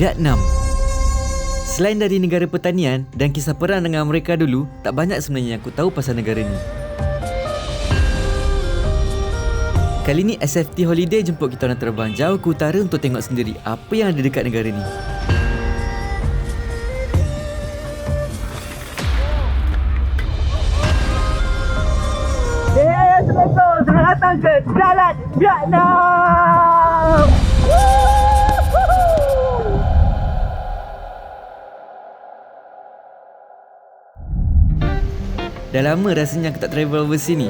Vietnam. Selain dari negara pertanian dan kisah perang dengan mereka dulu, tak banyak sebenarnya yang aku tahu pasal negara ni. Kali ni SFT Holiday jemput kita orang terbang jauh ke utara untuk tengok sendiri apa yang ada dekat negara ni. Assalamualaikum, selamat datang ke Dalat Vietnam. Dah lama rasanya aku tak travel overseas ni.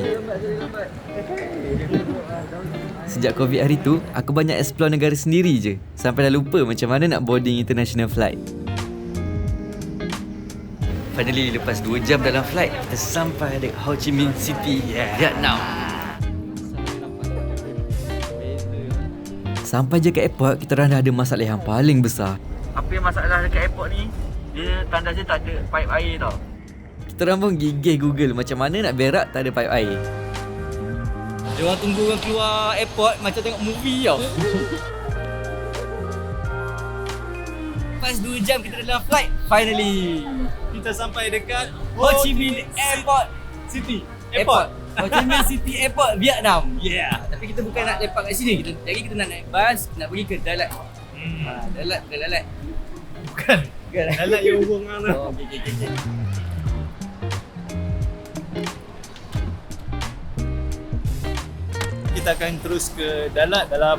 Sejak COVID hari tu, aku banyak explore negara sendiri je. Sampai dah lupa macam mana nak boarding international flight. Finally, lepas 2 jam dalam flight, kita sampai di Ho Chi Minh City, Vietnam. Sampai je ke airport, kita orang dah ada masalah yang paling besar. Apa yang masalah dekat airport ni? Dia tanda dia tak ada pipe air tau. Kita orang pun gigih Google macam mana nak berak tak ada pipe air. Dia orang tunggu orang keluar airport macam tengok movie tau. Lepas 2 jam kita dalam flight, finally kita sampai dekat Ho Chi Minh Airport City. Airport Ho Chi Minh City Airport, Vietnam. Yeah. Tapi kita bukan nak lepak kat sini. Kita nak naik bas, nak pergi ke Dalat. Dalat ke Dalat? Bukan. Dalat yang hubung kan. Oh, okey. Kita akan terus ke Dalat dalam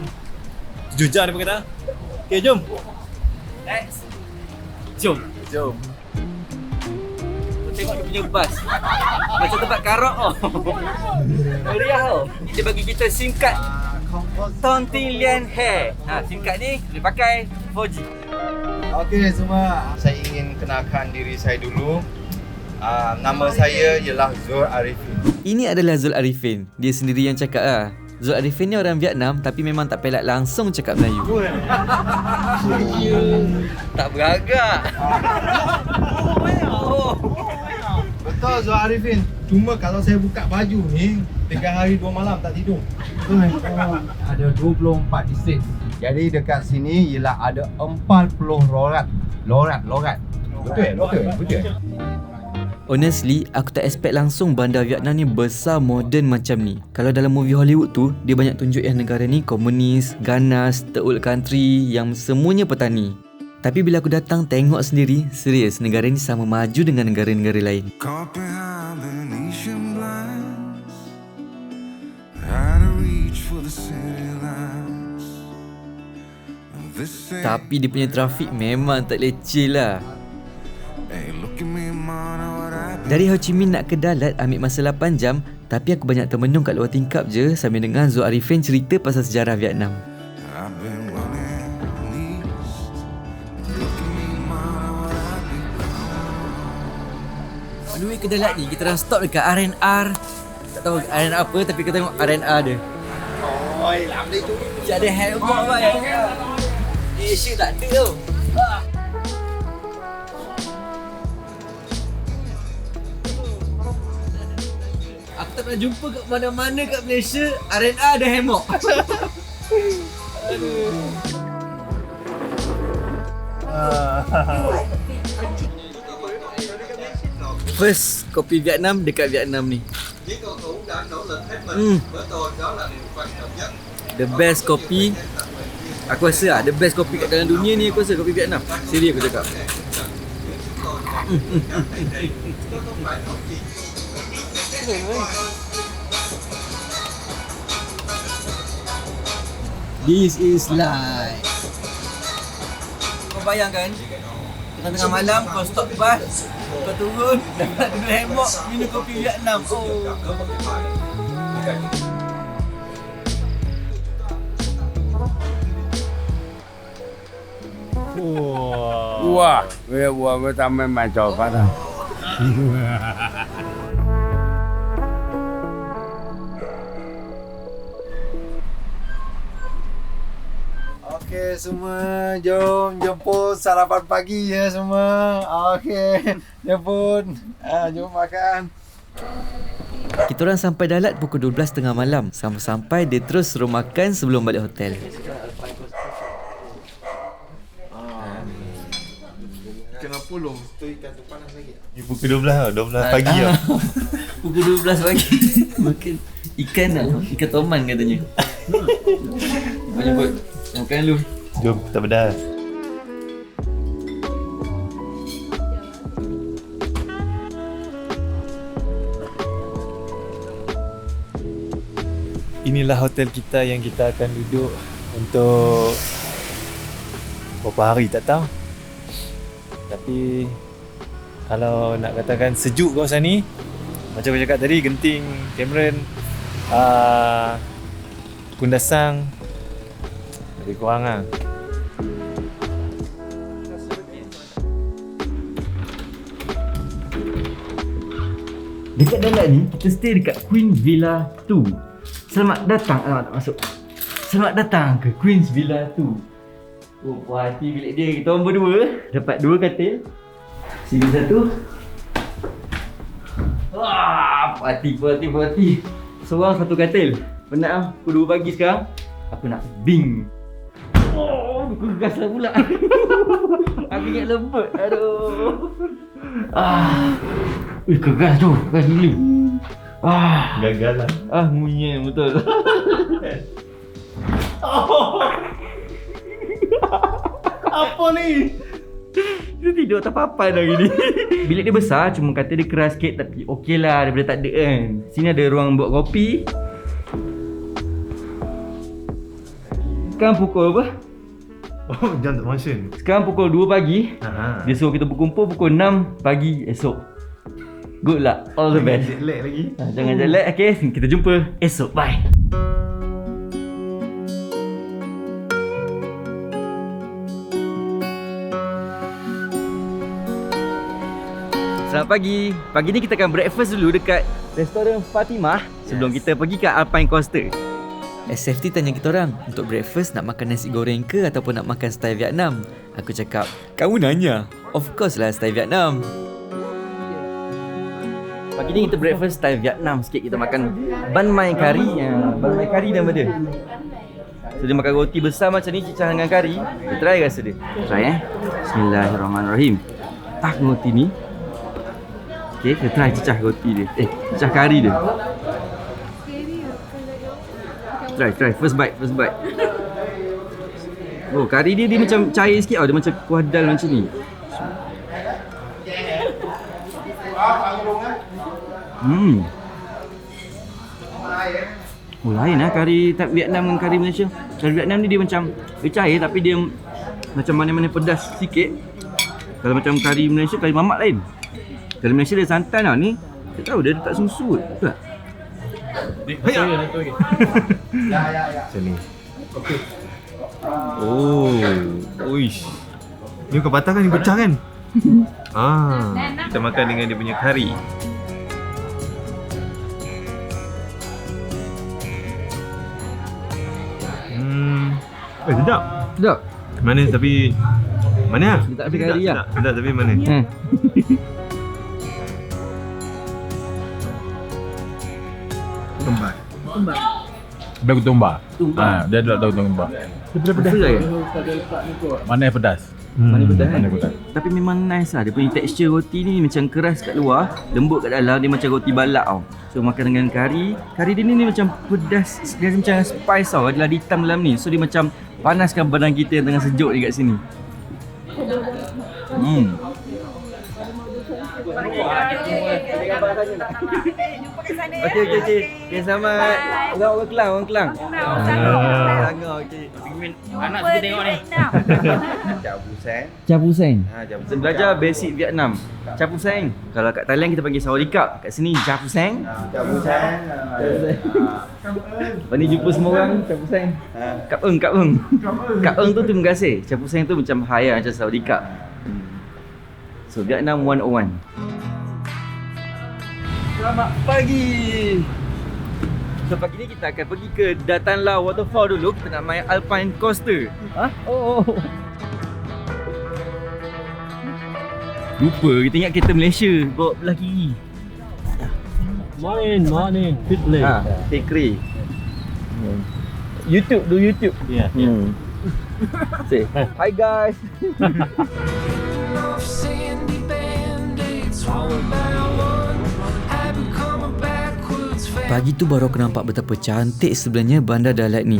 7 jam daripada kita. Okey, jom. Next. Jom. Tengok dia punya bas. Macam tempat karok tau. Meriah tau. Dia bagi kita SIM card Ton Tin Lian He. SIM card ni boleh pakai 4G. Okey semua, saya ingin kenalkan diri saya dulu. Nama saya ialah Zul Arifin. Ini adalah Zul Arifin. Dia sendiri yang cakap lah. Zul Arifin ni orang Vietnam tapi memang tak pelak langsung cakap Melayu. Tak beragak. Betul Zul Arifin. Cuma kalau saya buka baju ni 3 hari 2 malam tak tidur. Ada 24 distrik. Jadi dekat sini ialah ada 40 lorat. Betul. Honestly, aku tak expect langsung bandar Vietnam ni besar moden macam ni. Kalau dalam movie Hollywood tu, dia banyak tunjuk yang negara ni komunis, ganas, third world country yang semuanya petani. Tapi bila aku datang tengok sendiri, serius negara ni sama maju dengan negara-negara lain. Tapi dia punya trafik memang tak leceh lah. Dari Ho Chi Minh nak ke Dalat ambil masa 8 jam, tapi aku banyak termenung kat luar tingkap je sambil dengar Zul Arifin cerita pasal sejarah Vietnam. On the way ke Dalat ni, kita dah stop dekat R&R. Tak tahu R&R apa tapi kita tengok R&R dia. Oi, làm đi chú. Macam ada helmet apa ya? Asia tak ada tu. Aku tak pernah jumpa kat mana-mana kat Malaysia R&R ada hemok. First kopi Vietnam dekat Vietnam ni. The best kopi. Aku rasa the best kopi kat dalam dunia ni aku rasa kopi Vietnam. Serius aku cakap. This is life. Kau bayangkan tengah malam kau stop bas, kau turun dapat dulu hemok minum kopi Vietnam. Wah,我咱们买早饭的。 Okey semua, jom jemput sarapan pagi ya semua. Okey, jemput. Jom makan. Kita orang sampai Dalat pukul 12.30 malam. Sampai dia terus suruh makan sebelum balik hotel. Tengah pulung. Tu ikan tu panas lagi. Ni pukul 12 pagi lah. Pukul 12 pagi. Makan ikan lah. Ikan toman katanya. Banyak buat makan lu. Jom, tak pedas. Inilah hotel kita yang kita akan duduk untuk berapa hari tak tahu. Tapi kalau nak katakan sejuk kawasan ni, macam aku cakap tadi, Genting, Cameron, Kundasang, lebih kurang lah. Dekat dalam ni kita stay dekat Queen Villa 2. Selamat datang. Tak masuk. Selamat datang ke Queen's Villa 2. Oh, puas hati bilik dia. Kita orang berdua dapat 2 katil. Sini 1. Wah, puas hati. Seorang 1 katil. Penat lah. Pukul 2 pagi sekarang. Aku nak bing. Oh, aku gas lah pula. Aku ingat lembut. Aduh. Kegas tu. Kegas dulu. Gagal lah. Ngunyai betul. Apa ni? Dia tidur tak apa-apa dah gini. Bilik dia besar, cuma kata dia keras sikit tapi okey lah daripada tak ada kan. Sini ada ruang buat kopi. Sekarang pukul apa? Oh, jam tak function. Sekarang pukul 2 pagi. Dia suruh kita berkumpul pukul 6 pagi esok. Good luck, all the best. Jet lag lagi. Jangan jet lag. Okay, kita jumpa esok. Bye. Selamat pagi. Pagi ni kita akan breakfast dulu dekat restoran Fatimah sebelum kita pergi ke Alpine Coaster. SFT tanya kita orang, untuk breakfast nak makan nasi goreng ke ataupun nak makan style Vietnam? Aku cakap, kamu nanya? Of course lah style Vietnam. Pagi ni kita breakfast style Vietnam sikit. Kita makan ban mai kari. Ban mai kari nama dia. So dia makan roti besar macam ni, cicah dengan kari. Kita try rasa dia. Try Bismillahirrahmanirrahim. Tak roti ni. Okay, kita try cicah roti dia. Cicah kari dia. Try. First bite. Oh, kari dia macam cair sikit tau. Dia macam kuah dal macam ni. Oh, lain lah kari Vietnam dengan kari Malaysia. Kari Vietnam ni dia macam cair tapi dia macam mana-mana pedas sikit. Kalau macam kari Malaysia, kari mamak lain. Kari Malaysia dia santan tau. Ni tak tahu dia tak susu. Betul tak? Macam ni. Okey. Oh, uish. Ni kau patah kan, ni pecah kan? Kita makan dengan dia punya kari. Sedap. Sedap. Manis tapi mana? Dia tak ada kari lah. Sedap tapi manis. Daun ketumbar. Dia ada daun ketumbar. Pedas lah ya? Mana yang pedas? Mana pedas kan? Mana pedas? Tapi memang nice lah. Dia punya tekstur roti ni macam keras kat luar, lembut kat dalam. Dia macam roti balak tau. So makan dengan kari. Kari dia ni macam pedas. Dia macam spice tau. Adalah hitam dalam ni. So dia macam panaskan badan kita yang tengah sejuk ni kat sini. Okey, selamat. Orang Kelang. Okey. Anak suka tengok ni. Capu Seng. Belajar basic Vietnam. Capu Seng. Kalau kat Thailand kita panggil Sawadee Krap. Kat sini Capu Seng. Lepas ni jumpa semua orang Capu Seng. Kap Eng. Kap Eng tu terima kasih. Capu Seng tu macam hai lah, macam Sawadee Krap. So Vietnam 101. Selamat pagi. So pagi ni kita akan pergi ke Datan Lau Waterfall dulu. Kita nak main Alpine Coaster. Lupa kita ingat kereta Malaysia bawa belah kiri. Morning. Fit play. Tekri. YouTube. Say hi guys. Pagi tu baru aku nampak betapa cantik sebenarnya bandar Dalat ni.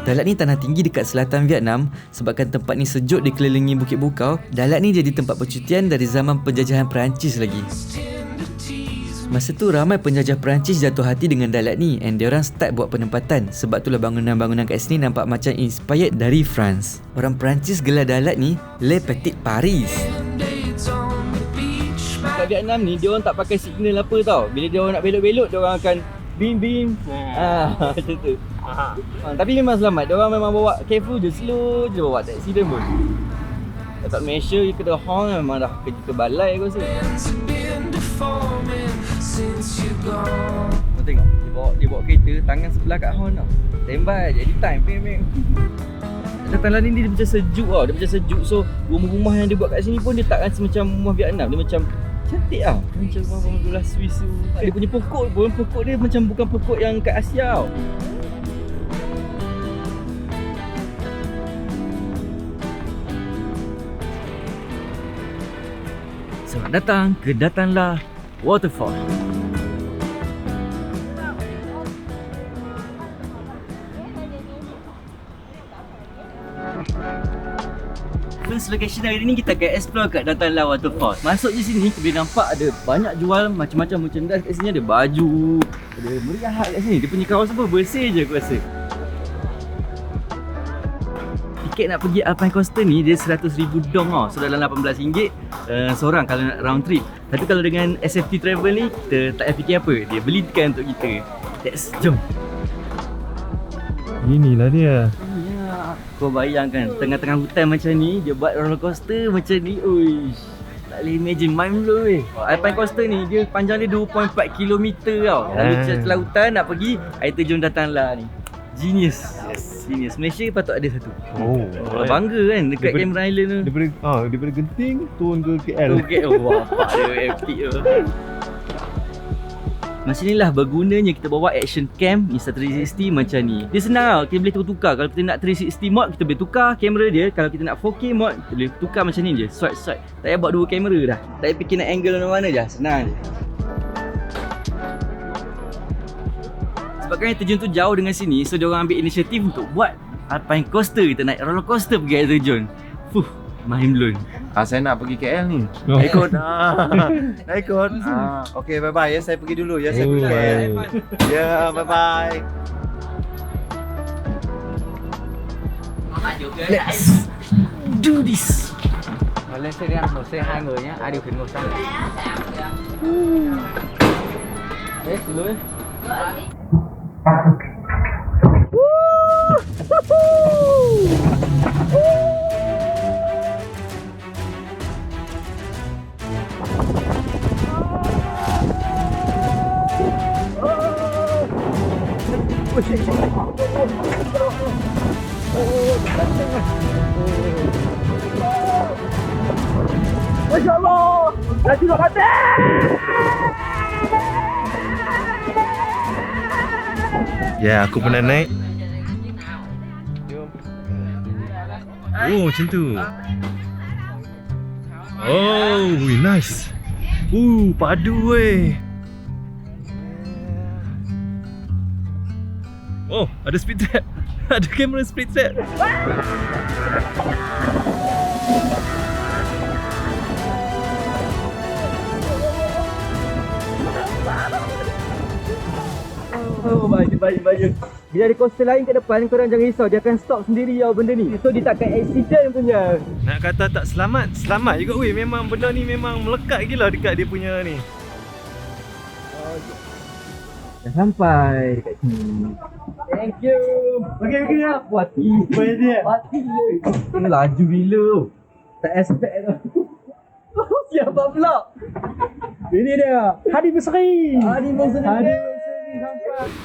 Dalat ni tanah tinggi dekat selatan Vietnam. Sebabkan tempat ni sejuk dikelilingi bukit bukau, Dalat ni jadi tempat percutian dari zaman penjajahan Perancis lagi. Masa tu ramai penjajah Perancis jatuh hati dengan Dalat ni, and diorang start buat penempatan. Sebab itulah bangunan-bangunan kat sini nampak macam inspired dari France. Orang Perancis gelar Dalat ni Le Petit Paris. Kat Vietnam ni diorang tak pakai signal apa tau. Bila diorang nak belok-belok, diorang akan bim-bim. Macam tu. Tapi memang selamat. Diorang memang bawa careful je, slow je bawa, tak accident pun. Tak Malaysia je kena horn memang dah kerja ke balai aku rasa. Kau tengok, dia bawa kereta, tangan sebelah kat horn tau. Standby je, anytime, ping. Datang lain ni dia macam sejuk tau, dia macam sejuk. So, rumah-rumah yang dia buat kat sini pun dia tak rasa macam rumah Vietnam. Dia macam cantik tau, macam rumah-rumah Swiss tu. Dia punya pokok pun, pokok dia macam bukan pokok yang kat Asia tau. Selamat datang ke Datanlah Waterfall. First location hari ni kita akan explore kat Datanlah Waterfall. Masuk je sini, kita boleh nampak ada banyak jual macam-macam merchandise kat sini. Ada baju, ada meriah kat sini. Dia punya kawasan pun bersih je aku rasa. Tiket nak pergi Alpine Coaster ni dia 100,000 dong tau. So dalam RM18 seorang kalau nak round trip. Tapi kalau dengan SFT Travel ni kita tak payah fikir apa. Dia belikan untuk kita. Jom. Inilah dia. Ya, kau bayangkan tengah-tengah hutan macam ni dia buat roller coaster macam ni. Uish, tak boleh imagine, mind blow weh. Alpine Coaster ni dia panjang dia 2.4 km tau. Lalu setelah hutan nak pergi, air terjun Datanlah ni. Genius. Genius. Malaysia patut ada satu. Bangga kan dekat Cameron Island tu. Daripada Genting turun ke KL. Wah, apa dia epic tu. Macam inilah bergunanya kita bawa action cam Insta360 macam ni. Dia senang tau, kita boleh tukar. Kalau kita nak 360 mod, kita boleh tukar kamera dia. Kalau kita nak 4K mod, kita boleh tukar macam ni je. Swipe. Tak payah buat dua kamera dah. Tak payah fikir nak angle mana-mana je. Senang je. Sebabkan air terjun tu jauh dengan sini, so diorang ambil inisiatif untuk buat Alpine Coaster. Kita naik roller coaster pergi air terjun. Mind blown. Saya nak pergi KL ni. Ikut. Nak ikut. Okey, bye-bye ya. Saya pergi dulu ya. Saya pergi KL. Ya, bye-bye. Let's do this. Lên xe đen một xe hai người nhé, ai điều khiển ngồi sau. Đấy, xin lỗi. Masya Allah, dah tidak mati. Ya, aku pernah naik. Oh, macam tu. Oh, nice. Padu weh. Oh, ada speed trap. Ada kamera speed trap. Oh, baik. Bila ada coaster lain kat depan, korang jangan risau. Dia akan stop sendiri tau benda ni. So dia takkan accident punya. Nak kata tak selamat, selamat juga weh. Memang benda ni memang melekat gila dekat dia punya ni. Dah sampai dekat sini. Thank you. Bagi lah. Puati. Puati le. Laju gila. Tak expect tu. Siapa pula? Ini dia. Hadi Besri. Sampai.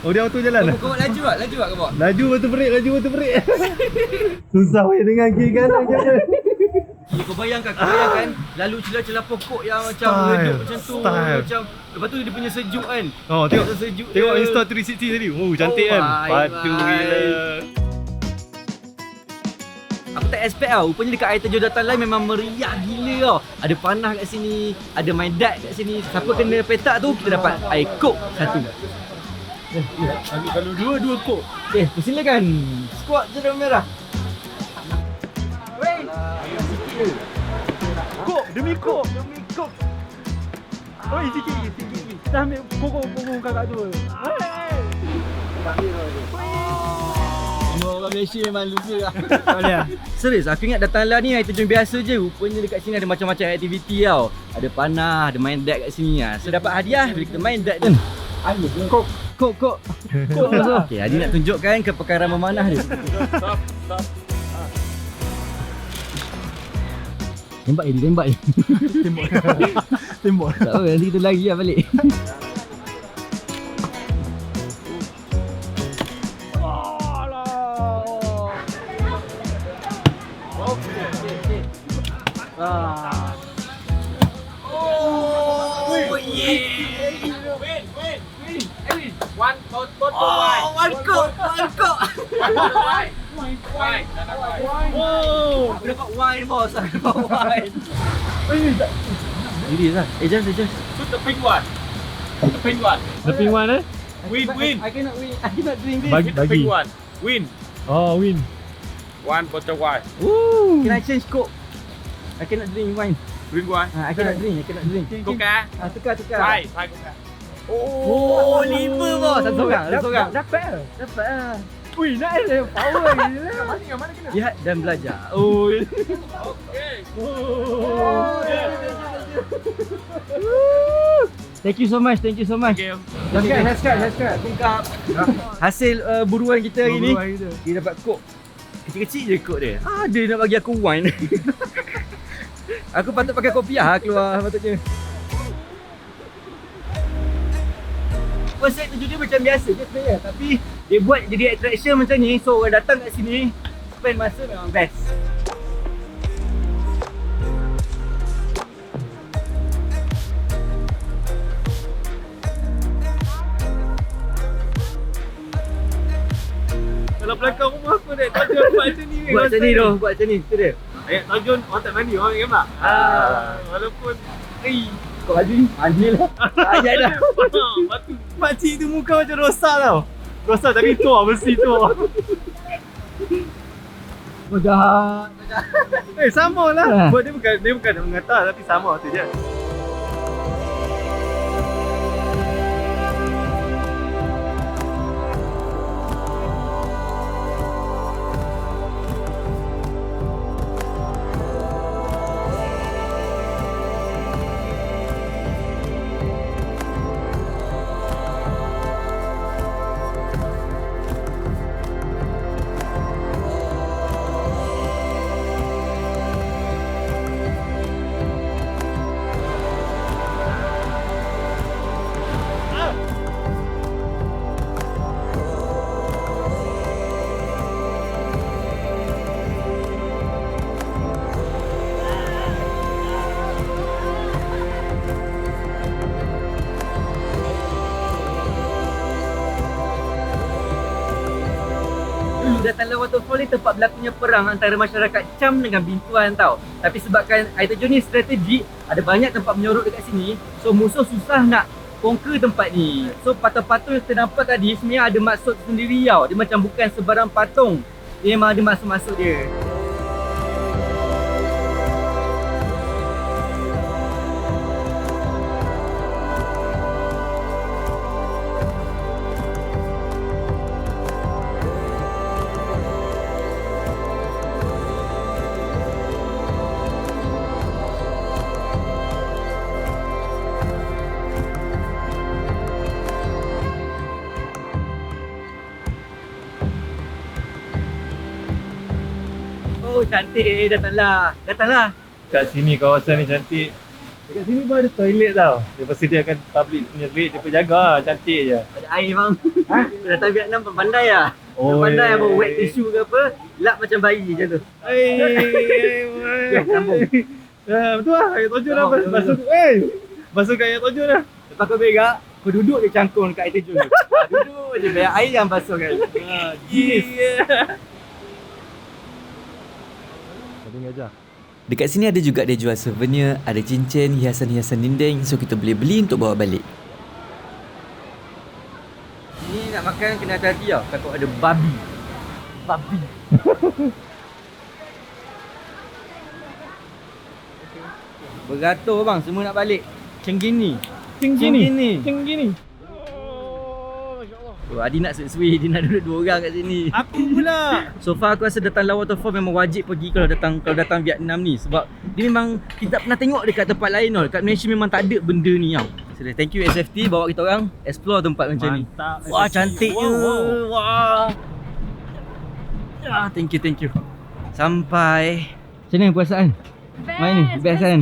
Oh, dia auto jalan dah? Kau buat laju tak? Laju tak kau buat? Laju betul break. Susah weh dengan kiri kanan je. Kau bayangkan lalu celah-celah pokok yang macam redup macam tu. Macam lepas tu dia punya sejuk kan. Oh, tengok sejuk. Tengok Insta360 tadi. Cantik kan? Padu gila. Aku tak expect tau. Rupanya dekat air terjun Datan Lai memang meriah gila tau. Ada panah kat sini, ada main dart kat sini. Siapa kena petak tu, kita dapat air kok satu. Kalau dua kok. Okay, persilakan. Squad je dalam merah. Kok, demi kok. Oi, sikit. Kita ambil pokok kakak tu. Orang Malaysia memang lupa lah. Serius, aku ingat Datan Lai ni air terjun biasa je. Rupanya dekat sini ada macam-macam aktiviti tau. Ada panah, ada main dart kat sini lah. So dapat hadiah bila kita main dart tu. Kok. Okay, Adi nak tunjukkan kepakaran memanah dia. Stop. Tembak je. Tembak. Tak apa, nanti kita lari lah balik. One kok. Aku dapat wine bos. Aku dapat wine. Ini lah. Just. Shoot the pink one. The pink one Win. I cannot win. I cannot drink this. Bagi. The pink one. Win. Oh, win. One bottle wine. Can I change coke? I cannot drink wine. Drink wine. I cannot drink. Coca. Tukar. Try coca. Oh, 5 bos. Satu orang. Dapat lah. Ui, nak ada power gila. Mana kena? Lihat dan belajar. Oh. Okay. Thank you so much. Okay. Let's cut. Tungkap. Hasil buruan kita hari ni. Dia dapat kok. Kecil-kecil je kok dia. Dia nak bagi aku wine. Aku patut pakai kopiah keluar patutnya. Konsep terjun dia macam biasa je sebenarnya, tapi dia buat jadi attraction macam ni, so orang datang kat sini spend masa memang best. Kalau pelakon rumah apa dek? Tajun buat macam ni. Buat macam ni, tu dia. Tajun orang tak mandi, orang ingat tak? Walaupun Kau mandi lah. Ajak dah. Batu. Makcik tu muka macam rosak tau. Rosak tapi tua, besi tua. Kau jahat. Sama lah. Buat dia bukan nak mengata tapi sama tu je. Datan Lai Waterfall ni tempat berlakunya perang antara masyarakat Cham dengan Bintuan tau. Tapi sebabkan air terjun ni strategik, ada banyak tempat menyorok dekat sini, so musuh susah nak conquer tempat ni. So patung-patung yang kita nampak tadi sebenarnya ada maksud sendiri tau. Dia macam bukan sebarang patung. Dia memang ada maksud-maksud dia. Oh cantik, datanglah. Kat sini kawasan ni cantik. Dekat sini pun ada toilet tau. Dia persediakan public punya toilet, dia pun jaga cantik je. Ada air bang. Datang Vietnam pandai lah. Oh, pandai ya, apa ya, wet ya. tissue ke apa, lap macam bayi macam tu. Ya, sambung. Betul lah, air terjun dah Betul. basuh. Basuh kat air terjun dah. Lepas kau berak, kau duduk je cangkung dekat air terjun tu. Duduk je, biar air yang basuh kan. Yes. Dia ajar. Dekat sini ada juga dia jual souvenir, ada cincin, hiasan-hiasan dinding, so kita boleh beli untuk bawa balik. Ni nak makan kena hati-hati tau, takut ada babi. Babi. Beratur bang, semua nak balik. Macam gini. Macam gini. Oh, Adi nak sweet-sweet, dia nak duduk 2 orang kat sini. Aku pula. So far aku rasa datang Lawa Waterfall memang wajib pergi kalau datang Vietnam ni, sebab dia memang kita tak pernah tengok dekat tempat lain tau. Dekat Malaysia memang tak ada benda ni tau. So thank you SFT bawa kita orang explore tempat macam ni. Wah, cantiknya. Wah. Thank you. Sampai. Macam mana perasaan? Main ni best kan?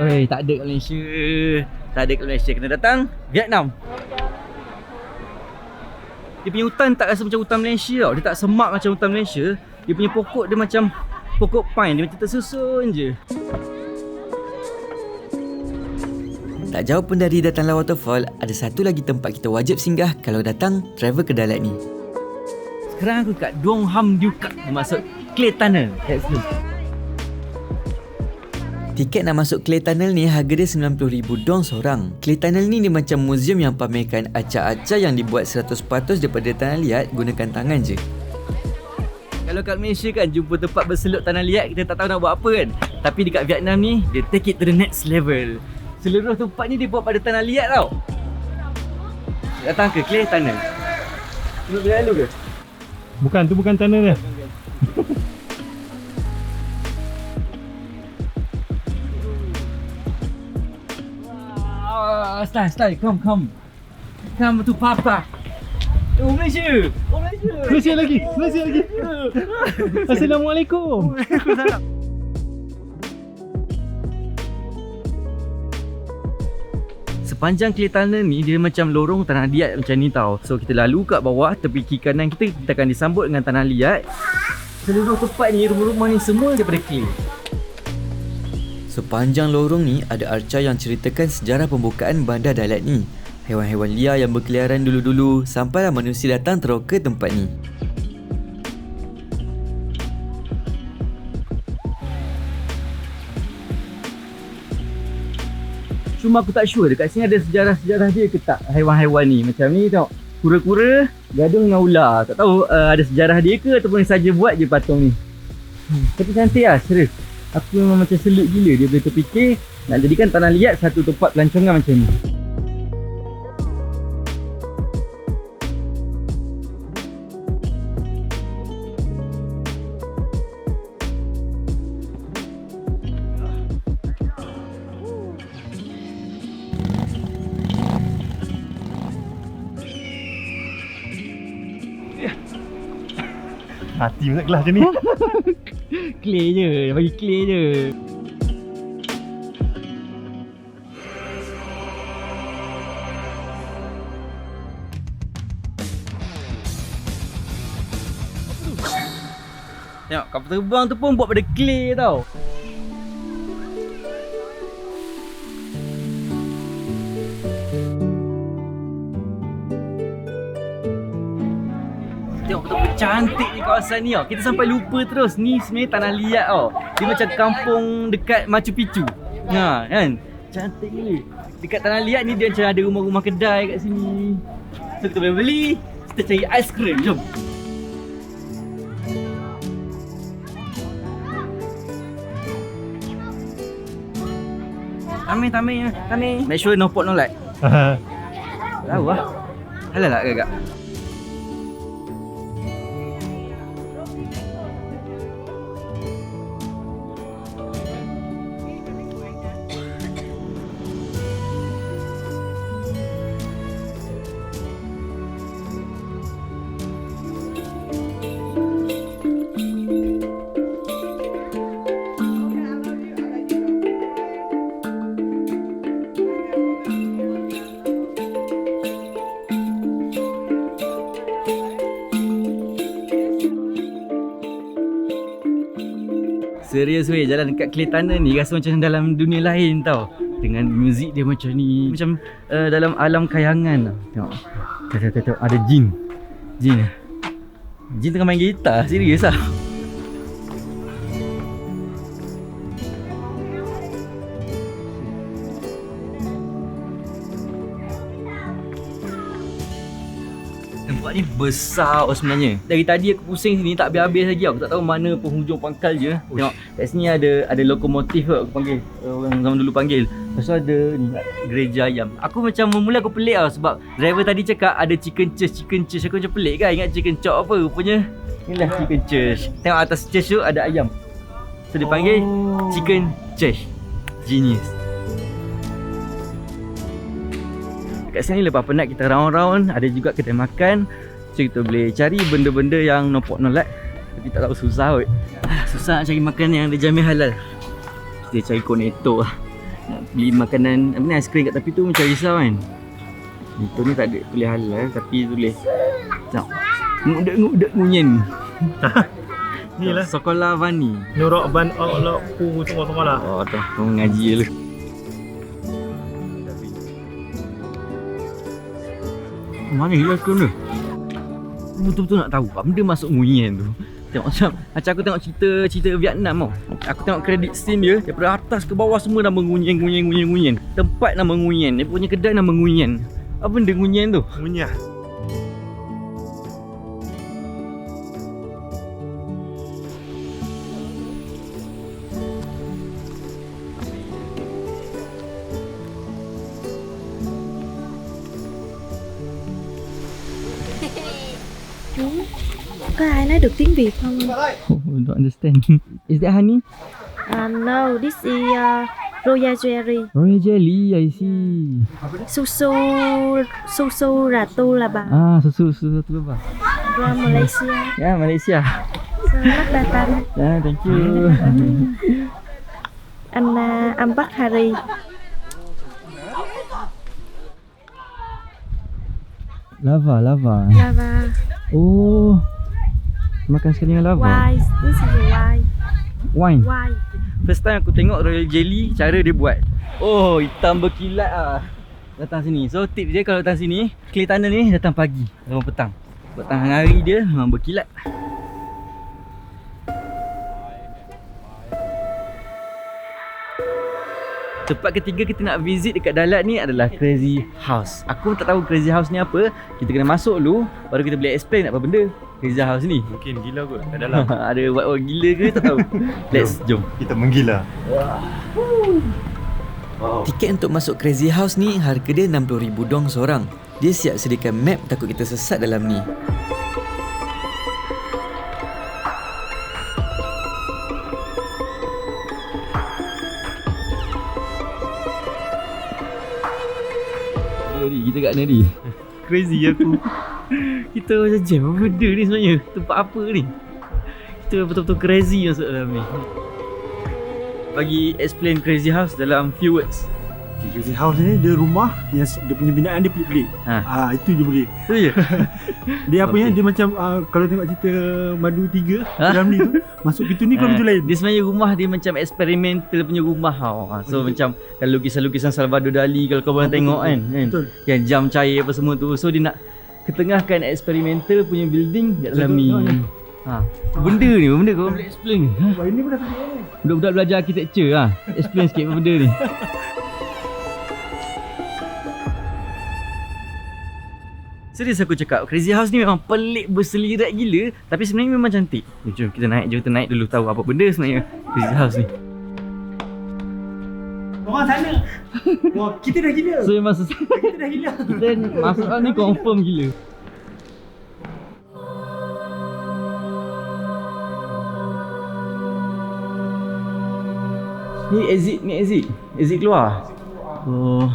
Oi, tak ada kat Malaysia. Kena datang Vietnam. Dia punya hutan tak rasa macam hutan Malaysia tau. Dia tak semak macam hutan Malaysia. Dia punya pokok dia macam pokok pine. Dia macam tersusun je. Tak jauh pun dari Datang Lawa Waterfall, ada satu lagi tempat kita wajib singgah kalau datang travel ke Dalat ni. Sekarang aku kat Dong Ham Diu Kak, masuk Clay Tunnel. Let's go. Tiket nak masuk Clay Tunnel ni harga dia 90,000 dong seorang. Clay Tunnel ni dia macam muzium yang pamerkan acak-acak yang dibuat 100% daripada tanah liat gunakan tangan je. Kalau kat Malaysia kan jumpa tempat berseluk tanah liat kita tak tahu nak buat apa kan. Tapi dekat Vietnam ni dia take it to the next level. Seluruh tempat ni dia buat pada tanah liat tau. Datang ke Clay Tunnel. Tengok dia lalu ke? Bukan, tu bukan tunnel dia. Style, come to Papa. Oh Malaysia. Malaysia lagi. Assalamualaikum. Waalaikumsalam. Sepanjang Clay Tunnel ni dia macam lorong tanah liat macam ni tau. So kita lalu kat bawah tepi kiri kanan kita akan disambut dengan tanah liat. Seluruh tempat ni, rumah-rumah ni semua daripada clay. Sepanjang lorong ni ada arca yang ceritakan sejarah pembukaan bandar Dalat ni. Haiwan-haiwan liar yang berkeliaran dulu-dulu sampailah manusia datang teroka tempat ni. Cuma aku tak sure dekat sini ada sejarah-sejarah dia ke tak haiwan-haiwan ni. Macam ni tengok, kura-kura gaduh dengan ular. Tak tahu ada sejarah dia ke ataupun saja buat je patung ni. Tapi cantik lah, serius. Aku memang macam selut gila dia boleh terfikir nak jadikan tanah liat satu tempat pelancongan macam ni. Hati pula kelas macam ni. Clay je, bagi clay je. Tengok kapal terbang tu pun buat pada clay tau. Tengok betapa cantik ni kawasan ni tau. Kita sampai lupa terus ni sebenarnya tanah liat tau. Dia macam kampung dekat Machu Picchu. Kan? Cantik gila. Dekat tanah liat ni dia macam ada rumah-rumah kedai kat sini. So kita boleh beli, kita cari aiskrim. Jom. Tami. Make sure no pot no light. Tahu lah. Halal tak agak? Serius weh, jalan dekat Clay Tunnel ni rasa macam dalam dunia lain tau. Dengan muzik dia macam ni, macam dalam alam kayangan tau. Tengok, ada jin. Jin tengah main gitar, serius lah. Tempat ni besar sebenarnya. Dari tadi aku pusing sini tak habis-habis lagi. Aku tak tahu mana penghujung pangkal je. Tengok kat sini ada lokomotif kot aku panggil. Orang zaman dulu panggil. Lepas tu ada ni gereja ayam. Aku macam mula aku pelik tau sebab driver tadi cakap ada chicken church. Aku macam pelik kan, ingat chicken chop apa. Rupanya inilah chicken church. Tengok atas church tu ada ayam. So dia panggil chicken church. Genius. Kat sini lepas penat kita round-round, ada juga kedai makan. So kita boleh cari benda-benda yang no pork no lard. Tapi tak tahu susah kot. Susah nak cari makan yang dijamin halal. Kita cari cornetto lah. Nak beli makanan, apa ni, aiskrim kat tepi tu macam risau kan. Itu ni tak ada tulis halal tapi tulis tengok, ngudek ngunyen. Ni lah Sekolah Vani. Nurok ban Allah ku tengok lah. Oh tu, kau ngaji dulu. Mana hilang tu? Betul-betul nak tahu apa benda masuk ngunyen tu. Tengok macam aku tengok cerita Vietnam tau. Aku tengok credit scene dia, daripada atas ke bawah semua nama ngunyen. Tempat nama ngunyen, dia punya kedai nama ngunyen. Apa benda ngunyen tu? Ngunyah. Có ai nói được tiếng Việt không? Oh, don't understand. Is that honey? No, this is royal jelly. Royal jelly, I see. Susu ratu là bà Susu tu apa? from Malaysia. Ya, Malaysia. Selamat datang. Ya, thank you. Anh Bắc Harry. Lava. Lava. Oh, makan sekali dengan lava. Wine. This is Wine. wine. First time aku tengok royal jelly, cara dia buat. Oh, hitam berkilat ah. Datang sini. So tip dia kalau datang sini, clay tunnel ni datang pagi, datang petang. Petang hari dia memang berkilat. Tempat ketiga kita nak visit dekat Dalat ni adalah Crazy House. Aku tak tahu Crazy House ni apa. Kita kena masuk dulu, baru kita boleh explain apa benda Crazy House ni. Mungkin gila kot kat dalam. Ada buat gila ke tak tahu. Let's jom. Kita menggila. Tiket untuk masuk Crazy House ni harga dia 60,000 dong seorang. Dia siap sediakan map takut kita sesat dalam ni. Kita kat Nadi. Crazy aku. Kita macam jam apa benda ni sebenarnya? Tempat apa ni? Kita betul-betul crazy masuk dalam ni. Bagi explain Crazy House dalam few words. Crazy House ni dia rumah yang dia punya binaan dia pelik-pelik. Itu je boleh. Itu je. Dia apa yang dia macam kalau tengok cerita Madu 3 Ramli tu, masuk pintu ni kalau pintu lain. Dia sebenarnya rumah dia macam eksperimental punya rumah tau. So macam kalau lukisan-lukisan Salvador Dali kalau kau pernah tengok kan. Betul. Yang jam cair apa semua tu. So dia nak ketengahkan eksperimental punya building kat dalam ni. Benda ni, benda kau boleh explain. Ini pun dah pelik ni. Budak-budak belajar architecture explain sikit apa benda ni. Serius aku cakap, Crazy House ni memang pelik berselirat gila. Tapi sebenarnya memang cantik. Jom kita naik dulu tahu apa benda sebenarnya Crazy House ni. Orang sana. Wah, kita dah gila. So memang Kita dah gila. kita masuk ni confirm gila. Ni exit keluar. Oh,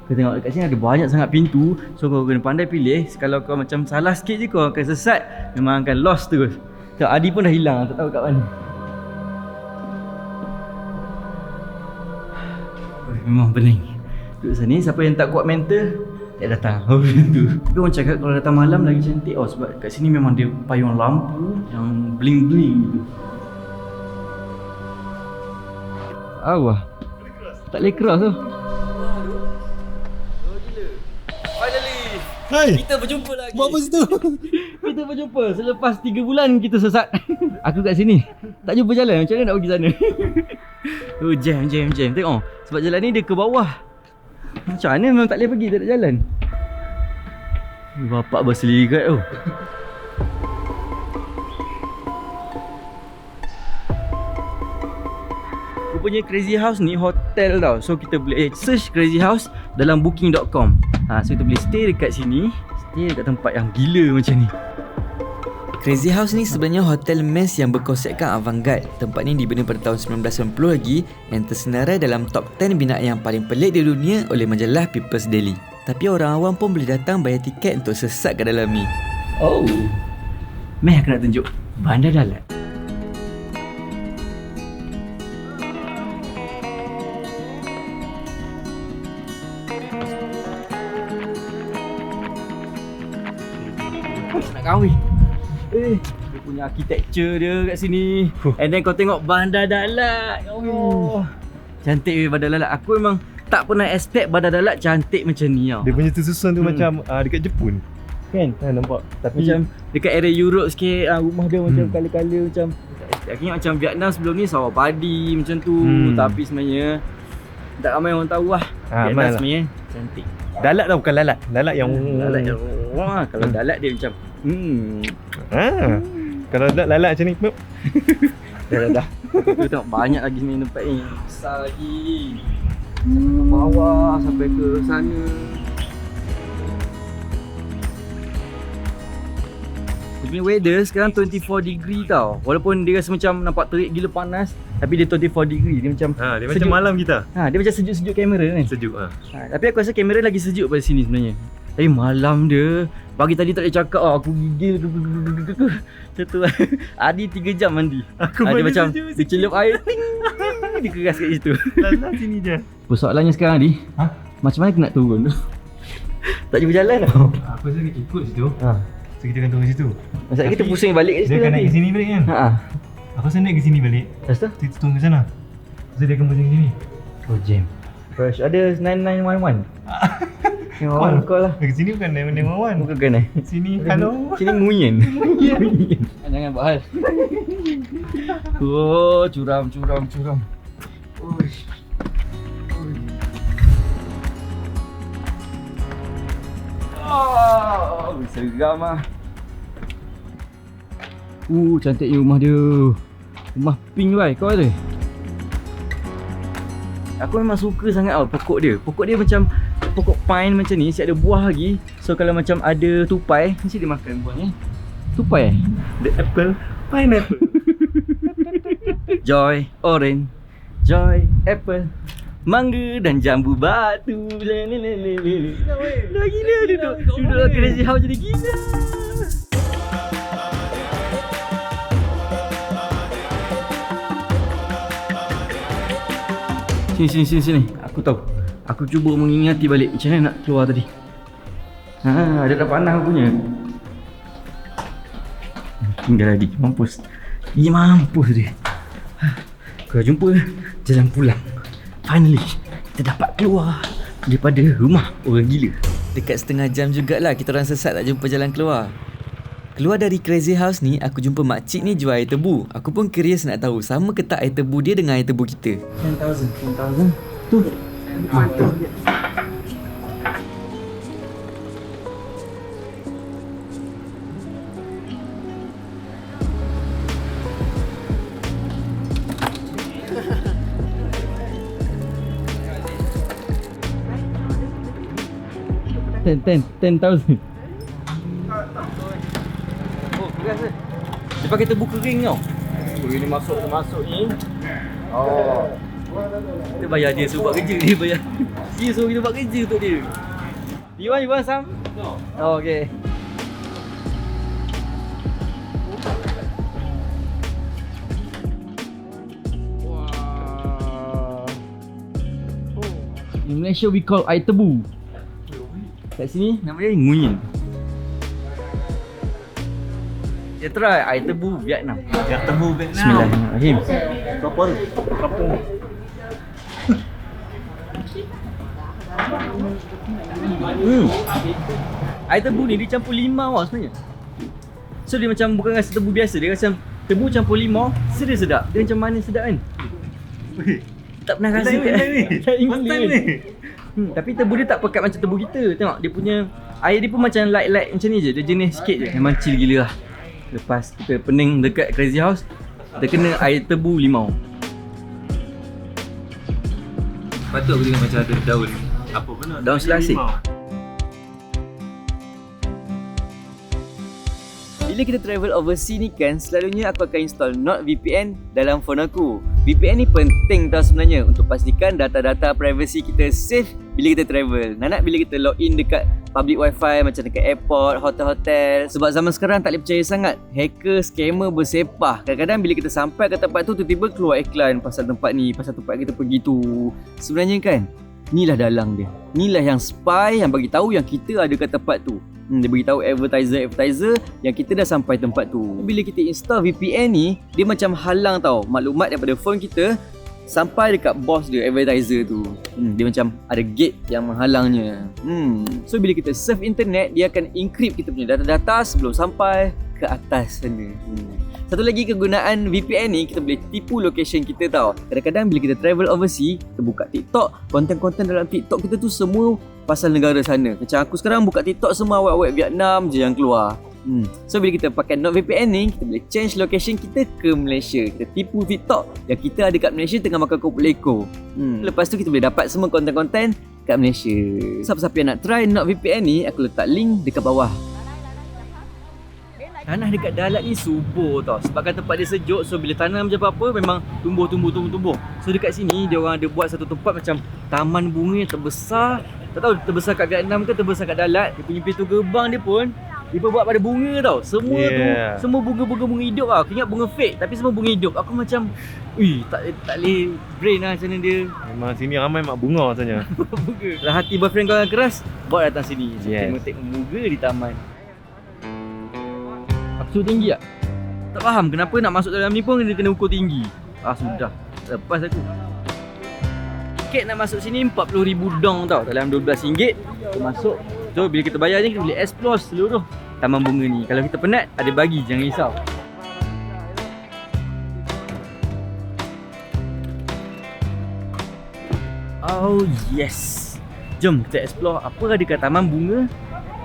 kau tengok dekat sini ada banyak sangat pintu. So kau kena pandai pilih. Kalau kau macam salah sikit je kau akan sesat. Memang akan lost terus. Tengok Adi pun dah hilang, tak tahu kat mana. Memang pening. Duduk sini, siapa yang tak kuat mental tak datang. Macam tu. Tapi orang cakap kalau datang malam lagi cantik sebab kat sini memang dia payung lampu yang bling-bling gitu. Awah. Tak boleh cross tu. Hai. Kita berjumpa lagi. Buat apa situ? Kita berjumpa selepas 3 bulan kita sesat. Aku kat sini tak jumpa jalan. Macam mana nak pergi sana? Oh, jam. Tengok. Sebab jalan ni dia ke bawah. Macam mana memang tak boleh pergi, tak ada jalan. Bapak berselirat tu. Rupanya Crazy House ni hotel tau. So kita boleh search Crazy House dalam booking.com. So kita boleh stay dekat sini. Stay dekat tempat yang gila macam ni. Crazy House ni sebenarnya hotel mes yang berkonsepkan avant-garde. Tempat ni dibina pada tahun 1990 lagi dan tersenarai dalam top 10 binaan yang paling pelik di dunia oleh majalah People's Daily. Tapi orang awam pun boleh datang bayar tiket untuk sesat ke dalam ni. Oh, meh aku nak tunjuk Bandar Dalat. Nak kahwin. Dia punya architecture dia kat sini. And then kau tengok Bandar Dalat. Oh, cantik weh Bandar Dalat. Aku memang tak pernah expect Bandar Dalat cantik macam ni tau. Dia punya tersusun tu macam dekat Jepun. Kan? Nampak. Tapi macam dekat area Europe sikit, rumah dia macam colour-colour macam aku ingat macam Vietnam sebelum ni sawah padi macam tu. Tapi sebenarnya tak ramai orang tahu lah. Vietnam sebenarnya cantik. Dalat tau, bukan lalat. Lalat yang wah, kalau dalat dia macam kalau lalat macam ni dah. Aku tengok banyak lagi sebenarnya tempat ni. Besar lagi. Bawah sampai ke sana. Dia punya weather sekarang 24 degree tau. Walaupun dia rasa macam nampak terik gila panas, tapi dia 24 degree. Dia macam dia macam malam kita. Dia macam sejuk-sejuk kamera kan. Sejuk Tapi aku rasa kamera lagi sejuk pada sini sebenarnya. Tapi malam dia, pagi tadi tak boleh cakap aku gigil macam tu. Adi 3 jam mandi. Dia macam dia celup air dia keras kat situ. Lalat sini je. Persoalannya sekarang Adi, macam mana aku nak turun tu? Tak boleh berjalan tau. Aku rasa kita ikut situ. So kita akan turun situ. Maksudnya kita pusing balik kat situ. Dia akan naik ke sini balik kan? Aku rasa naik ke sini balik. Lepas tu? Kita turun ke sana. So dia akan pusing ke sini. Oh jam. Fresh. Ada 9911. Call lah. Ke sini bukan 911. Bukan kan eh? Sini hello. Sini nguyen. Jangan buat hal. Oh, curam. Uish. Oh, seram ah. Cantiknya rumah dia. Rumah pink tu kau ada? Aku memang suka sangat pokok dia. Pokok dia macam pokok pine macam ni, siap ada buah lagi. So kalau macam ada tupai, mesti dia makan buah ni. Tupai The apple, pineapple. Joy, orange, joy, apple, mangga dan jambu batu. Dah gila duduk Crazy House jadi gila. Sini. Aku tahu. Aku cuba mengingati balik macam mana nak keluar tadi. Dia dah panah punya. Tinggal lagi. Mampus. Mampus dia. Kau jumpa jalan pulang. Finally, kita dapat keluar daripada rumah orang gila. Dekat setengah jam jugalah kita orang sesat tak jumpa jalan keluar. Keluar dari Crazy House ni, aku jumpa makcik ni jual air tebu. Aku pun curious nak tahu sama ke tak air tebu dia dengan air tebu kita. 10,000. Tu. Mantap. $10,000. Oh, keras ke? Dia pakai tebu kering tau. Dia masuk ni. Oh. Kita bayar dia suruh buat kerja. Dia bayar. Dia suruh kita buat kerja untuk dia. You want some? No. Oh, okay. Wow. In Malaysia we call air tebu. Kat sini nama dia nguyen. Kita try air tebu Vietnam. Air tebu Vietnam. Bismillahirrahmanirrahim. Kapal. Air tebu ni dia campur limau sebenarnya. So dia macam bukan rasa tebu biasa. Dia rasa tebu campur limau. Sedap. Dia macam manis sedap kan. Tak pernah rasa ni. Tak ingat ni. Tapi tebu dia tak pekat macam tebu kita. Tengok dia punya air dia pun macam light macam ni je. Dia jenis sikit je. Memang chill gila lah. Lepas kita pening dekat Crazy House, kita kena air tebu limau. Patut aku tengok macam ada daun. Apa benda? Daun selasih. Bila kita travel overseas ni kan, selalunya aku akan install NordVPN dalam phone aku. VPN ni penting tau sebenarnya untuk pastikan data-data privacy kita safe bila kita travel. Nak bila kita login dekat public wifi macam dekat airport, hotel-hotel. Sebab zaman sekarang tak boleh percaya sangat. Hacker, scammer bersepah. Kadang-kadang bila kita sampai ke tempat tu, tiba-tiba keluar iklan pasal tempat ni, pasal tempat kita pergi tu. Sebenarnya kan, inilah dalang dia. Inilah yang spy yang bagi tahu yang kita ada kat tempat tu. Dia beritahu advertiser yang kita dah sampai tempat tu. Bila kita install VPN ni, dia macam halang tau maklumat daripada phone kita sampai dekat bos dia, advertiser tu. Dia macam ada gate yang menghalangnya. So bila kita surf internet, dia akan encrypt kita punya data-data sebelum sampai ke atas sana. Satu lagi kegunaan VPN ni, kita boleh tipu location kita tau. Kadang-kadang bila kita travel overseas, kita buka TikTok, konten-konten dalam TikTok kita tu semua pasal negara sana. Macam aku sekarang buka TikTok semua awet-awet Vietnam je yang keluar. So bila kita pakai NordVPN ni, kita boleh change location kita ke Malaysia. Kita tipu TikTok yang kita ada kat Malaysia tengah makan kopuk leko. Lepas tu kita boleh dapat semua konten-konten kat Malaysia. Siapa-siapa yang nak try NordVPN ni, aku letak link dekat bawah. Tanah dekat Dalat ni subur tau. Sebabkan tempat dia sejuk, so bila tanam je apa-apa memang tumbuh. So dekat sini dia orang ada buat satu tempat macam taman bunga yang terbesar. Tak tahu terbesar kat Vietnam ke terbesar kat Dalat. Dia punya pintu gerbang dia pun dia buat pada bunga tau. Semua tu semua bunga hidup lah. Aku ingat bunga fake tapi semua bunga hidup. Aku macam tak boleh brain lah macam mana dia. Memang sini ramai mak bunga rasanya. Bunga. Kalau hati boyfriend kau yang keras, bawa datang sini. Tengok bunga di taman. Aku suruh tinggi tak? Tak faham kenapa nak masuk dalam ni pun dia kena ukur tinggi. Sudah. Lepas aku. Tiket nak masuk sini 40,000 dong tau. Dalam RM12 kita masuk. So bila kita bayar ni kita boleh explore seluruh taman bunga ni. Kalau kita penat ada bagi, jangan risau. Oh yes. Jom kita explore apa ada kat taman bunga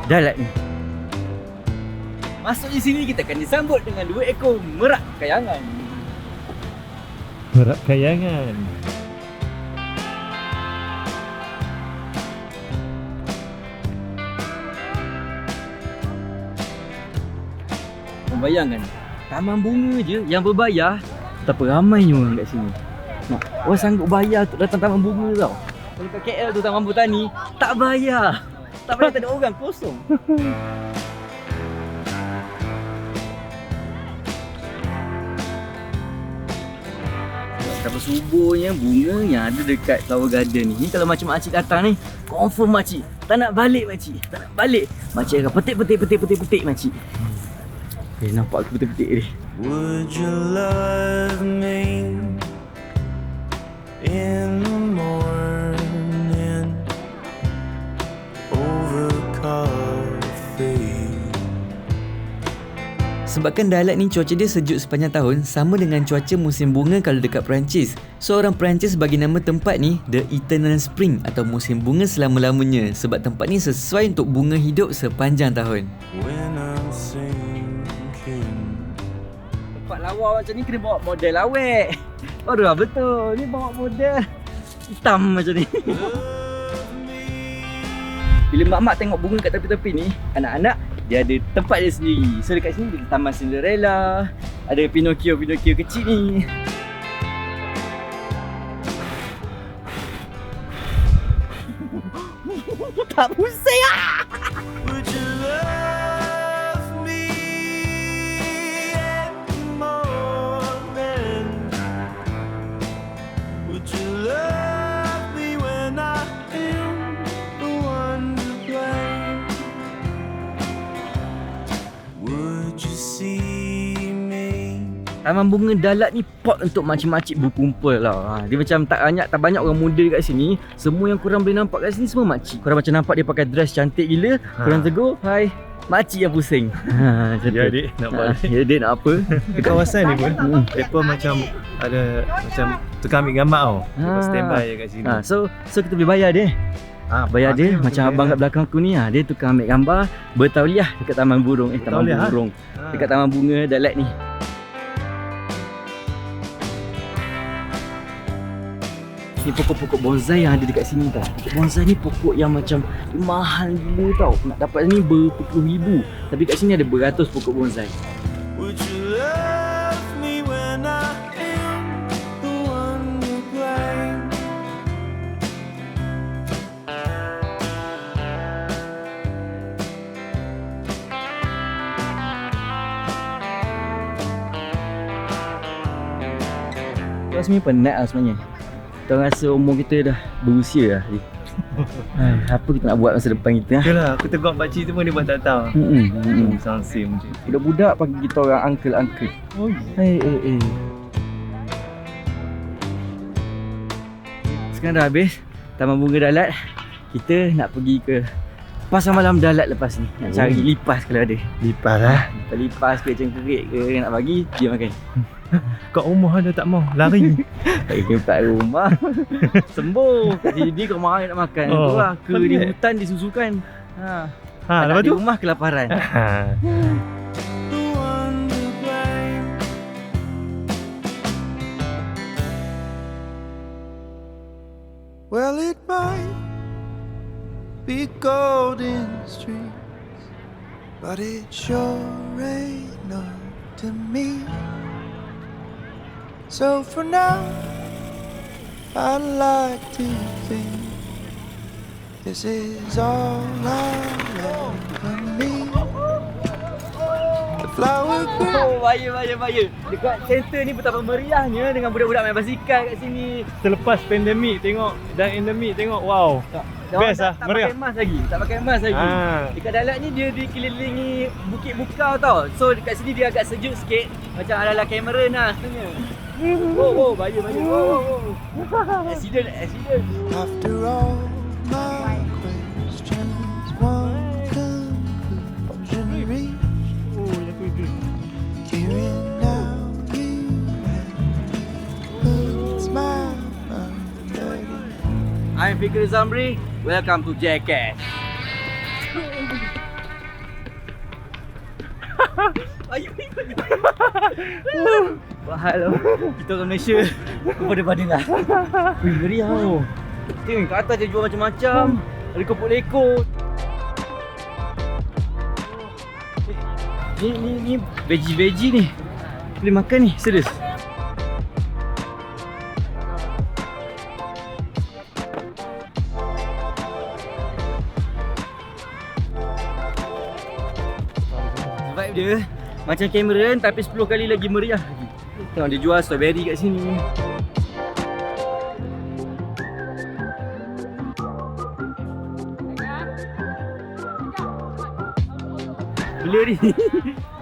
Dalat ni. Masuk di sini kita akan disambut dengan 2 ekor merak kayangan. Merak kayangan. Bayangkan, taman bunga je yang berbayar, betapa ramainya orang kat sini. Orang sanggup bayar untuk datang taman bunga tau. Kalau kat KL tu Taman Botani, tak bayar. Tak ada orang, kosong. Betapa suburnya bunga yang ada dekat Flower Garden ni. Kalau macam makcik datang ni, confirm makcik tak nak balik makcik. Tak nak balik. Makcik akan petik makcik. Nampak aku petik-petik ni. Would you love me in the morning over coffee? Sebabkan Dalat ni cuaca dia sejuk sepanjang tahun, sama dengan cuaca musim bunga kalau dekat Perancis. So orang Perancis bagi nama tempat ni The Eternal Spring atau musim bunga selama-lamanya. Sebab tempat ni sesuai untuk bunga hidup sepanjang tahun. Tempat lawa macam ni kena bawa model awet. Baru lah betul. Ni bawa model hitam macam ni. Bila mak-mak tengok bunga kat tepi-tepi ni, anak-anak dia ada tempat dia sendiri. So dekat sini ada Taman Cinderella, ada Pinocchio kecil ni. Tak pusing ah. Would you love me in the morning? Would you love me when I am the one to blame? Would you see me? Taman bunga Dalat ni pot untuk makcik-makcik berkumpul lah. Dia macam tak banyak orang muda kat sini. Semua yang korang boleh nampak kat sini semua makcik. Korang macam nampak dia pakai dress cantik gila. Korang tegur, hai, makcik yang pusing. Ya adik nak balik. Ya adik nak apa? Di kawasan ni pun mereka macam ada macam tukang ambil gambar tau. Mereka standby je kat sini. So kita boleh bayar dia. Bayar dia macam abang kat belakang aku ni, dia tukang ambil gambar bertauliah dekat taman burung. Taman burung. Dekat taman bunga Dalat ni. Ni pokok-pokok bonsai yang ada dekat sini tau. Pokok bonsai ni pokok yang macam mahal gila tau. Nak dapat ni berpuluh ribu. Tapi kat sini ada beratus pokok bonsai. Would you love me when I am the one you blame? Kita sebenarnya penat lah sebenarnya. Kita rasa umur kita dah berusia lah. Apa kita nak buat masa depan kita? Itulah, aku tegur pakcik tu pun dia buat tak tahu. Sound same je. Budak-budak panggil kita orang uncle-uncle. Oh ya. Sekarang dah habis Taman Bunga Dalat. Kita nak pergi ke Pasar Malam Dalat lepas ni. Nak cari lipas kalau ada. Lipas lah. Lipas ke cengkerik ke nak bagi, dia makan. Kat rumah ada tak mau, lari. Kat rumah sembuh. Jadi kau marah nak makan. Tu lah, ke di hutan disusukan. Lepas di tu? rumah kelaparan. The one to blame. Well, it might be golden streets, but it sure ain't none to me. So for now, I'd like to think this is all I love from me. The flower girl. Bahaya. Dekat center ni betapa meriahnya dengan budak-budak main basikal kat sini. Selepas pandemik tengok dan endemik tengok, wow. Best lah, meriah. Tak pakai mask lagi. Dekat Dalat ni dia dikelilingi bukit bukau tau. So dekat sini dia agak sejuk sikit. Macam ala-ala kamera lah sebenarnya. Bahaya. Accident. After all my questions, one conclusion reached. Hearing now you have smile under it. I'm Fikri Zamri. Welcome to Jackass. Bahal. Kita orang Malaysia pada lah. Meriah tau. Tengok kat atas dia jual macam-macam. Ada kopok-lekor. Ni veggie ni. Boleh makan ni, serius. Vibe dia macam Cameron tapi 10 kali lagi meriah lagi. Tengok dia jual strawberry kat sini. Bela ni.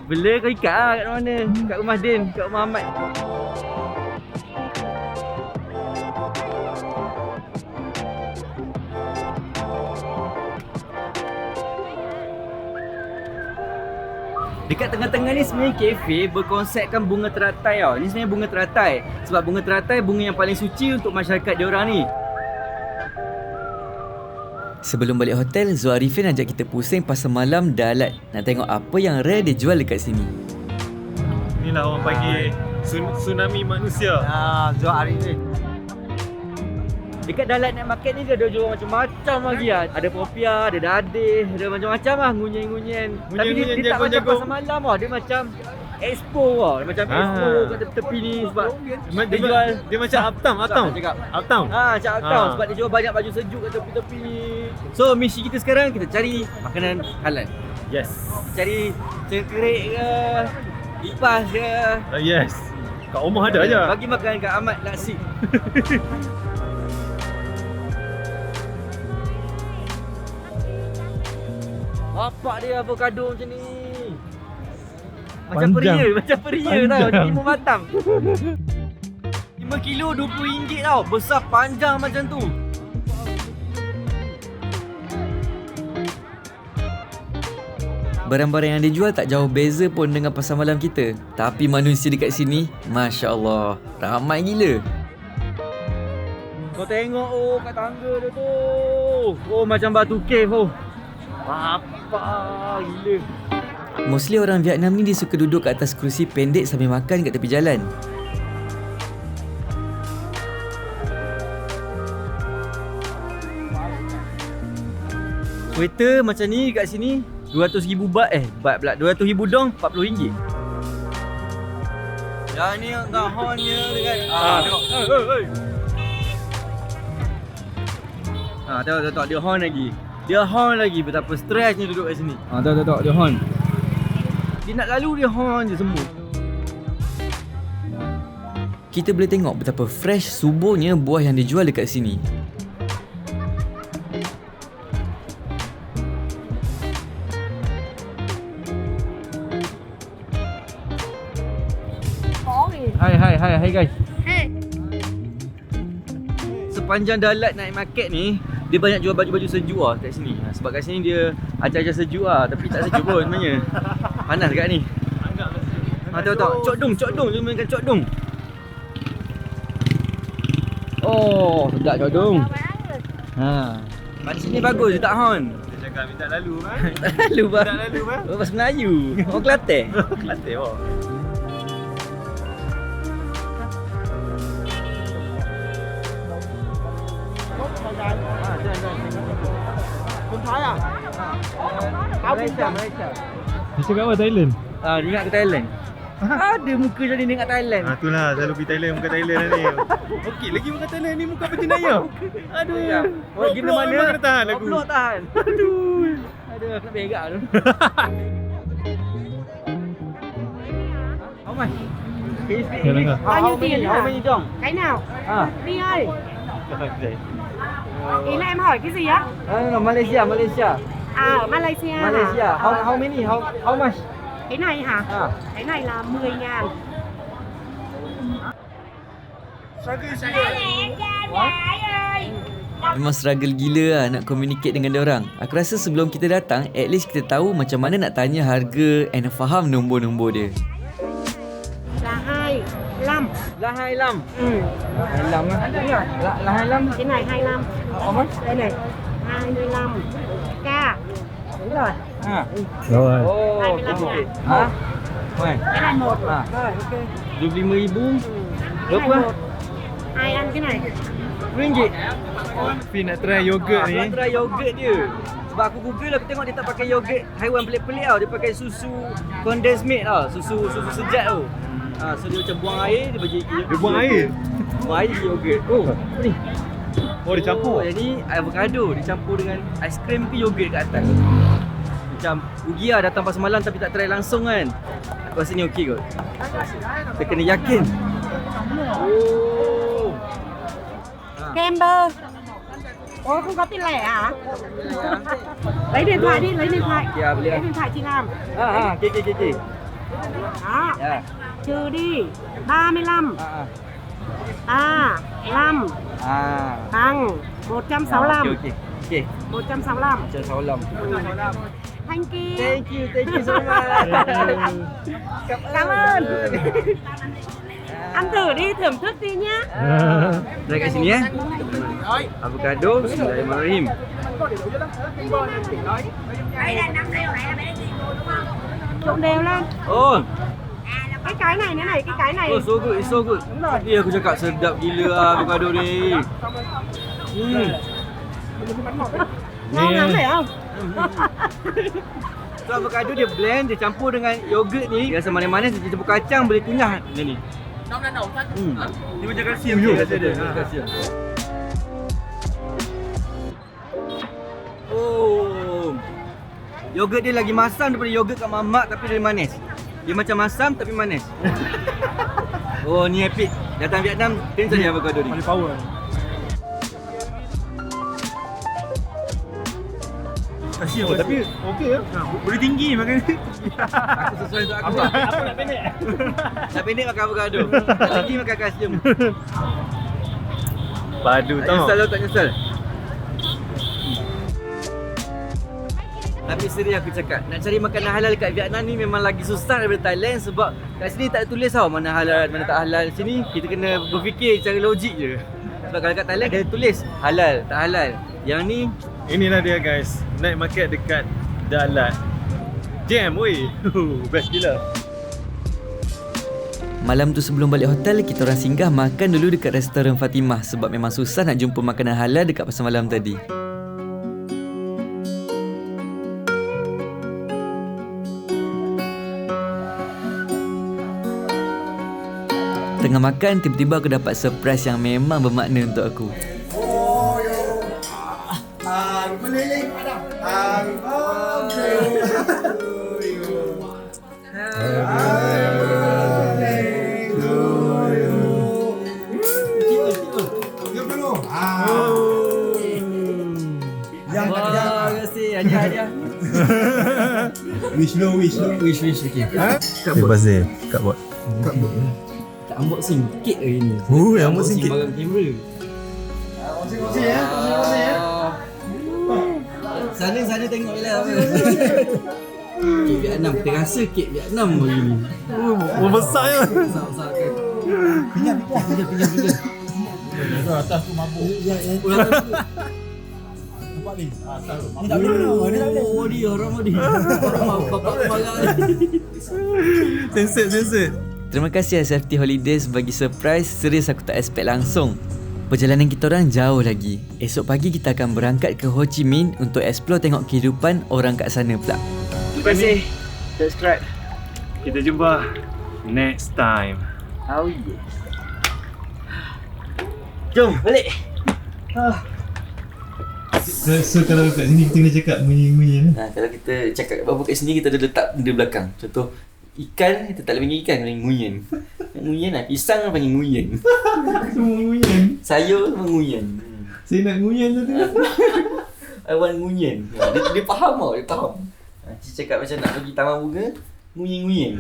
Bela kau ikat lah kat mana? Kat rumah Din, kat rumah Ahmad. Dekat tengah-tengah ni sebenarnya kafe berkonsepkan bunga teratai tau. Ni sebenarnya bunga teratai. Sebab bunga teratai bunga yang paling suci untuk masyarakat diorang ni. Sebelum balik hotel, Zul Arifin ajak kita pusing Pasar Malam Dalat. Nak tengok apa yang rare dia jual dekat sini. Inilah orang panggil tsunami manusia. Zul Arifin. Dekat Dalat Night Market ni dia ada jual macam-macam lagi lah. Ada popiah, ada dadih, ada macam-macam lah, ngunyen-ngunyen. Tapi dia tak macam pasar malam lah, dia macam expo lah. Dia macam expo kat tepi ni sebab dia jual. Dia macam uptown. Macam uptown sebab dia jual banyak baju sejuk kat tepi-tepi ni. So misi kita sekarang, kita cari makanan halal. Yes. Cari cengkerik ke, lipas ke. Yes. Kat rumah ada aja. Bagi makan kat Ahmad nasi. Bapak dia avocado macam ni. Macam peria tau. Timun matang. 5 kilo RM20 tau. Besar panjang macam tu. Barang-barang yang dijual tak jauh beza pun dengan pasar malam kita. Tapi manusia dekat sini, Masya Allah, ramai gila. Kau tengok kat tangga dia tu. Oh macam batu cave oh. Apa gila. Mostly orang Vietnam ni dia suka duduk kat atas kerusi pendek sambil makan kat tepi jalan. Waiter macam ni kat sini 200,000 baht baht pula 200,000 dong RM40. Yang ni enggak hornnya dekat. Tengok. Tengok dia horn lagi. Dia horn lagi betapa stresnya duduk kat sini. Tengok dia horn. Dia nak lalu dia horn je semua. Kita boleh tengok betapa fresh suburnya buah yang dijual dekat sini. Hai guys. Hey. Sepanjang dalat naik market ni, dia banyak jual baju-baju sejuk lah kat sini. Sebab kat sini dia ajar-ajar sejuk lah, tapi tak sejuk pun sebenarnya. Panas dekat ni. Tengok. Cokdong. Dia mainkan cokdong. Oh, sedap cokdong. Kat sini bagus dia tak horn. Dia cakap minta lalu bang. Lalu bang. Tak lalu bang. Bahasa Melayu. Orang Kelantan. Kelantan oh. Malaysia. Dia cakap apa Thailand? Dia ingat ke Thailand. Ada muka jadi dia ingat Thailand. Itulah selalu pergi Thailand muka Thailand ni. Okey lagi muka Thailand ni muka betina ya. Aduh. Pergi mana mana kena tahan lagu. Blok tahan. Aduh. Kena begak tu. How much? Bao nhiêu tiền hả? How many dong? Cái nào? Đi ơi. Ý là em hỏi cái gì á? No, Malaysia. À, ở Malaysia hả? Malaysia. How many? How much? Cái này hả? Cái này là 10.000. Memang struggle gila lah nak communicate dengan diorang. Aku rasa sebelum kita datang, at least kita tahu macam mana nak tanya harga and faham nombor-nombor dia. Là 25. Là 25 á. Là 25. Cái này 25. Đây này. 25. K. Đúng rồi. Rồi. Oh, 25 okey. ngàn. Cái này 1. Rồi, ok. 25.000. Cái Berapa? này 1. Ai ăn cái này? RM1. Fi nak try yogurt ni. Nak try yogurt dia. Sebab aku google aku tengok dia tak pakai yogurt haiwan pelik-pelik tau. Dia pakai susu condensed milk tau. Susu sejat tu. So dia macam buang air, dia bagi yogurt. Dia buang air? Buang air jadi yogurt. Oh, apa ni? Oh, dia campur. Jadi avocado dicampur dengan aiskrim ke yogurt kat atas. Macam rugi lah datang pasal malam tapi tak try langsung kan. Aku rasa ni okey kot. Kita kena yakin. Oh. Camber. Ồ, không có tiền lẻ à? Lấy điện thoại đi, lấy điện thoại. Kìa, Lấy điện thoại chị làm. Kì. Đó. Dạ. Trừ đi 35. 5 bằng 165. Okey. 165. 165. Thank you. Thank you so much. Cảm ơn. Ăn thử đi, thưởng thức đi nhá. Dari kat sini Avocado, bismillahirrahmanirrahim. Trộn đều lên. Oh. Cái này nữa này, cái này. Oh, so good, it's so good. Đúng rồi. Aku cakap sedap gila avocado ni. Ngon lắm phải không? So avocado dia blend, dia campur dengan yogurt ni. Dia rasa manis-manis, dia campur kacang boleh kunyah macam ni. Dia macam kalsium je rasa dia. Kalsium. Oh. Yogurt dia lagi masam daripada yogurt kat mamak tapi dia manis. Dia macam masam tapi manis. Oh, ni epic. Datang Vietnam, kena cari avocado ni. Paling power. Oh, tapi okey ya. Boleh tinggi makan ni. Aku sesuai untuk aku. Aku nak pendek. Nak pendek makan avocado. Nak tinggi makan kalsium. Padu tau. Tak nyesal. Tapi serius aku cakap, nak cari makanan halal kat Vietnam ni memang lagi susah daripada Thailand sebab kat sini tak tulis tau mana halal, mana tak halal. Sini kita kena berfikir secara logik je. Sebab kalau kat Thailand dia tulis halal, tak halal. Yang ni Inilah dia guys, night market dekat Dalat. Jam weh. Best gila. malam tu sebelum balik hotel, kita orang singgah makan dulu dekat restoran Fatimah sebab memang susah nak jumpa makanan halal dekat pasar malam tadi. Tengah makan, tiba-tiba aku dapat surprise yang memang bermakna untuk aku. Wish okey. Bebas dia, kat bot. Tak unboxing sikit hari ni. Yang unboxing sikit. Barang kamera. Sana tengok je lah. Kek Vietnam, terasa kek Vietnam hari ni. Besar je. Besar-besar kan. Pinjam. Atas tu mabuk. Ni tak boleh. Oh, dia haram dia. Bapak marah. Sensor. Terima kasih SFT Holidays bagi surprise, serius aku tak expect langsung. Perjalanan kita orang jauh lagi. Esok pagi kita akan berangkat ke Ho Chi Minh untuk explore tengok kehidupan orang kat sana pula. Terima kasih. Subscribe. Kita jumpa next time. Oh yeah. Jom balik. So kalau kat sini kita kena cakap munyi-munyi Kalau kita cakap apa kat sini, kita ada letak di belakang. Contoh ikan, kita tak boleh panggil ikan, panggil nguyen. Nguyen lah, pisang lah panggil nguyen. Semua nguyen. Sayur memang nguyen. Saya nak nguyen tu. I want nguyen. Dia faham tau, dia faham. Cik cakap macam nak pergi taman bunga, nguyen-nguyen.